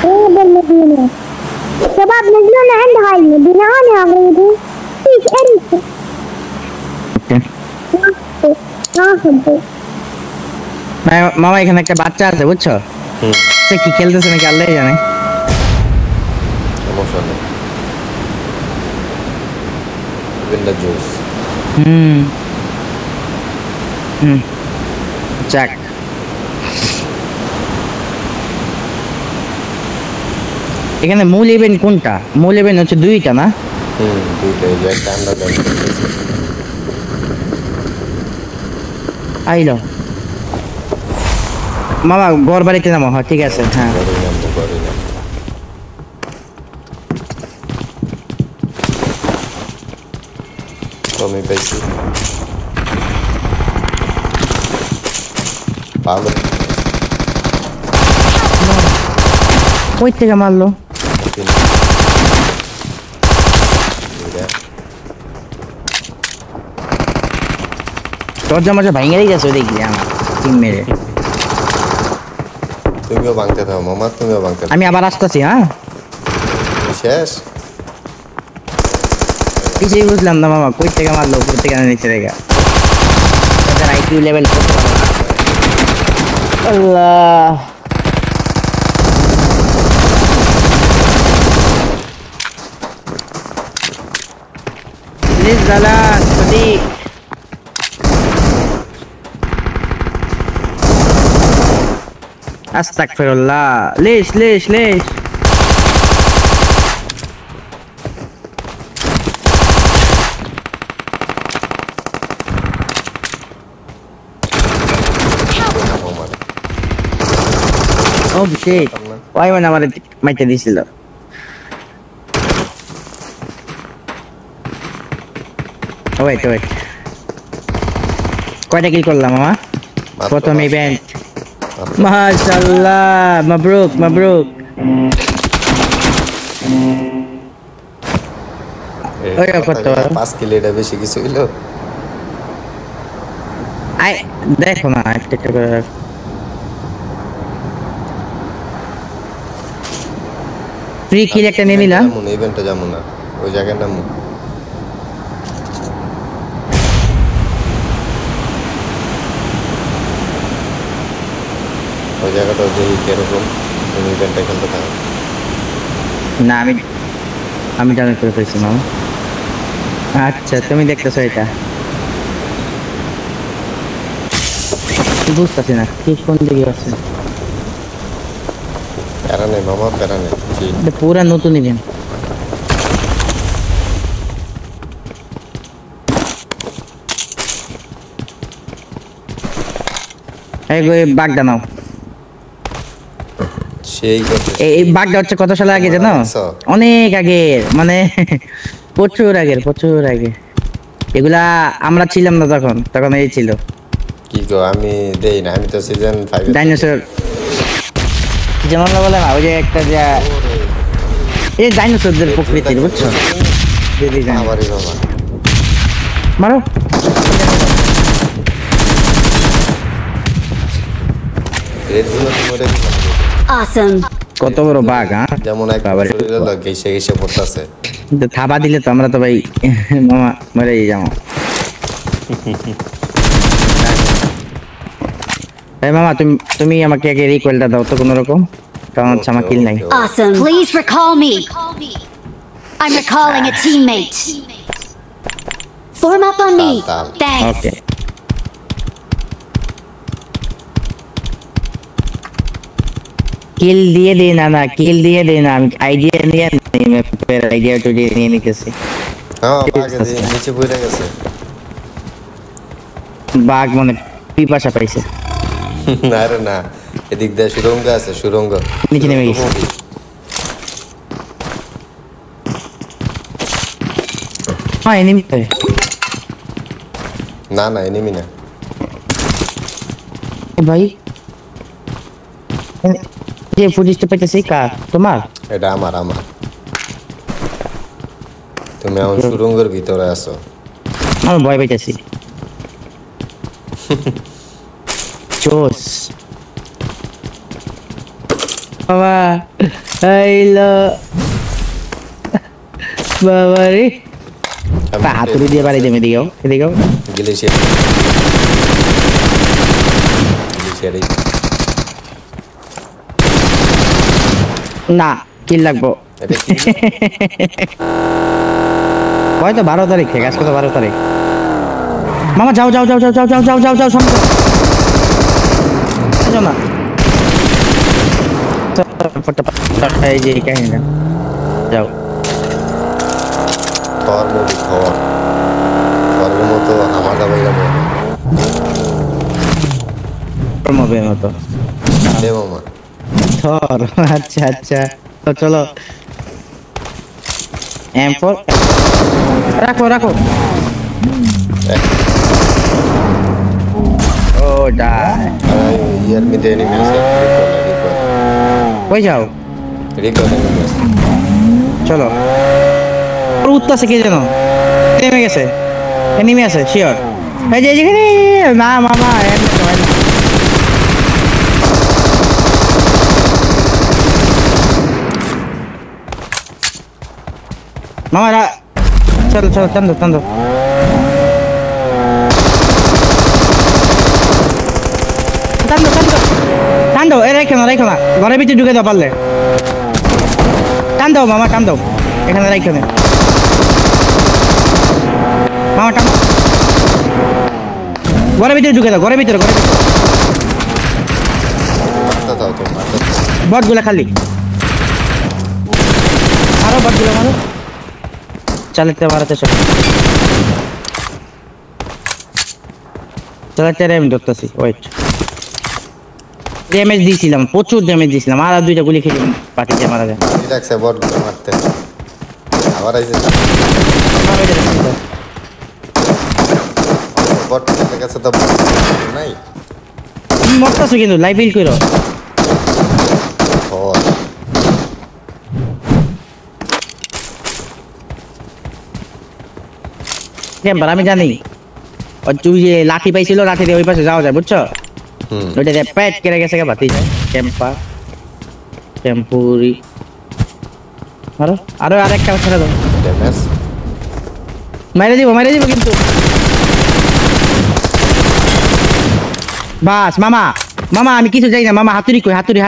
ايه بالمدينة شباب نزلونا عند هاي المدينة انا اغيبه فيك انت ناخذ মামা এখানে একটা বাচ্চা আছে বুঝছো সে কি খেলতেছে নাকি আল্লাহই জানে সমস্যা নেই বিন্ডা জুস যাক এখানে মূল ইভেন্ট কোনটা মূল ইভেন্ট হচ্ছে দুইটা না দুইটা এই যে একটা আমরা আইলো মামা ঘর বাড়িতে নামো হ্যাঁ ঠিক আছে হ্যাঁ আমি পাইছি ভালো ওই থেকে মারলো দরজা মজা ভাঙেই গেছে দেখি আমার টিম মেরে তুমিও ভাঙতে থাকো মামা তুমিও ভাঙতে আমি আবার আসতেছি হ্যাঁ শেষ কিছুই বুঝলাম না মামা কই থেকে মারলো উপর থেকে নিচে থেকে তাদের আইকিউ লেভেল কত আল্লাহ প্লিজ জালাল সদিক আস্তাগফিরুল্লাহ লেশ ও শিট ওই মানে আমারে মাইতে দিছিল ওয়েট কয়টা কিল করলাম মামা প্রথম ইভেন্ট মাশাআল্লাহ মাবরুক ওই কত 5 কিলো এটা বেশি কিছু হলো আই দেখো না একটা ফ্রি কিল একটা নিয়ে নিলাম মনে ইভেন্টে যাবো না ওই জায়গার নাম ওই জায়গাটা দেখি কিরকম ইভেন্টটা খেলতে থাকে না আমি ডাউনলোড করে ফেলছি মামা আচ্ছা তুমি দেখতেছো এটা বুঝতেছি না কি কোন দিকে আছে প্যারা নেই মামা প্যারা নেই এটা পুরা নতুন ইভেন্ট এই বাগদা নাও সেই এই বাগদা হচ্ছে কত সাল আগে জানো অনেক আগে মানে প্রচুর আগে এগুলা আমরা ছিলাম না তখন এই ছিল কি গো আমি দেই না আমি তো সিজন 5 ডাইনোসর যেমন বলে না ওই যে একটা যে এই ডাইনোসরদের প্রকৃতির বুঝছো দিদি জান আমারই বাবা মারো এর জন্য তোমারে awesome কত বড় বাঘ হ্যাঁ যেমন এক শরীরে লাগে এসে পড়তাছে কিন্তু থাবা দিলে তো আমরা তো ভাই মামা মরেই যাবো এই মামা তুমি আমাকে আগে রিকোয়েলটা দাও তো কোনো রকম কারণ হচ্ছে আমার কিল নাই awesome please recall me I'm recalling a teammate form up on me thanks okay কিল দিয়ে দে না আমি আইডিয়া নিয়ে ম্যাপের আইডিয়া তো দিয়ে নিয়ে নিতেছি হ্যাঁ বাগে নিচে পড়ে গেছে বাঘ মানে পিপাসা পাইছে না রে না এদিক দিয়ে সুরঙ্গ আছে সুরঙ্গ নিচে নেমে গেছে হ্যাঁ এনিমি না এনিমি না ভাই যে ফুটেজটা পেতেছি কার তোমার এটা আমার তুমি এখন সুরঙ্গের ভিতরে আছো আমি ভয় পেতেছি চোস বাবা আইলো বাবা রে হাতুড়ি দিয়ে বাড়ি দেবে এদিকেও গ্লেশিয়ার না কিল লাগবো হয়তো 12 তারিখ থেকে আজকে তো 12 তারিখ মামা যাও সামনে যাও না এই যে কাহিনীটা যাও থর মুভি থরের মতো আমাটা বাইরা হবে মতো দে মামা থর আচ্ছা তো চলো M4 রাখো ও ডাই ইয়ার মধ্যে এনিমি আছে কই যাও রিকল এনিমি আছে চলো উঠতেছে কে যেন নেমে গেছে এনিমি আছে শিওর এই যে এখানে না মামা এমনি তো হয় না মামা চলো টান দাও এ রাখো না ঘরের ভিতরে ঢুকে দাও পারলে টান দাও মামা টান দাও এখানে রাখো না মামা টান ঘরের ভিতরে ঢুকে দাও ঘরের ভিতরে বটগুলা খালি আরো বটগুলা মারো চালাতে মারাতে সব চালাতে আমি ধরতেছি ওয়েট ড্যামেজ দিয়েছিলাম প্রচুর ড্যামেজ দিয়েছিলাম আর দুইটা গুলি খেলে পাটিতে মারা যায় রাখছে বটগুলো মারতে আবার আইছে বটের কাছে তো নাই মরতেছো কিন্তু লাইভ বিল করো থর ক্যাম্পার আমি জানি আর তুই যে লাঠি পাইছিল লাঠি দিয়ে ওই পাশে যাওয়া যায় বুঝছো ওইটা দিয়ে পেট কেটে গেছে বাতি যায় টেম্পুরি আরো আরেকটা ছেড়ে দাও ড্যামেজ মাইরে দিব কিন্তু বাস মামা আমি কিছু জানি না মামা হাতুড়ি